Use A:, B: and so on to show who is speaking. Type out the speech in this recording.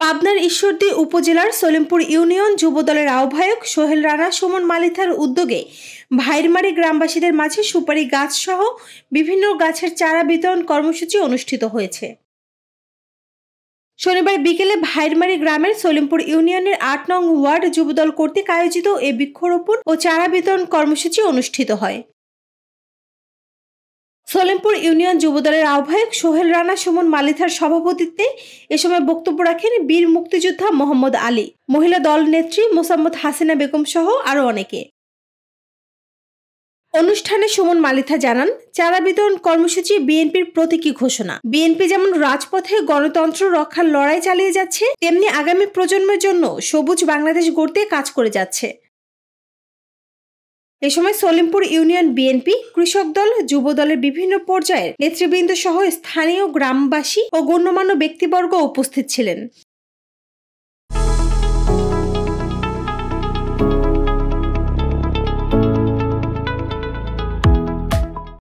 A: পাবনার ঈশ্বরদী উপজেলার সলিমপুর ইউনিয়ন যুবদলের আহ্বায়ক সোহেল রানা সুমন মালিথার উদ্যোগে ভাইরমারি গ্রামবাসীদের মাঝে সুপারি গাছ সহ বিভিন্ন গাছের চারা বিতরণ কর্মসূচি অনুষ্ঠিত হয়েছে। শনিবার বিকেলে ভাইরমারি গ্রামের সলিমপুর ইউনিয়নের ৮ নং ওয়ার্ড যুবদল কর্তৃক আয়োজিত এই বৃক্ষরোপণ ও চারা বিতরণ কর্মসূচি অনুষ্ঠিত হয়। সলিমপুর ইউনিয়ন যুবদলের আহ্বায়ক সোহেল রানা সুমন মালিথার সভাপতিত্বে এ সময় বক্তব্য রাখেন বীর মুক্তিযোদ্ধা মোহাম্মদ আলী, মহিলা দল নেত্রী মোসাম্মদ হাসিনা বেগম সহ আরো অনেকে। অনুষ্ঠানে সুমন মালিথা জানান, চারা বিতরণ কর্মসূচি বিএনপির প্রতীকী ঘোষণা। বিএনপি যেমন রাজপথে গণতন্ত্র রক্ষার লড়াই চালিয়ে যাচ্ছে, তেমনি আগামী প্রজন্মের জন্য সবুজ বাংলাদেশ গড়তে কাজ করে যাচ্ছে। এ সময় সলিমপুর ইউনিয়ন বিএনপি, কৃষক দল, যুব দলের বিভিন্ন পর্যায়ের নেতৃবৃন্দ সহ স্থানীয় গ্রামবাসী ও গণ্যমান্য ব্যক্তিবর্গ উপস্থিত ছিলেন।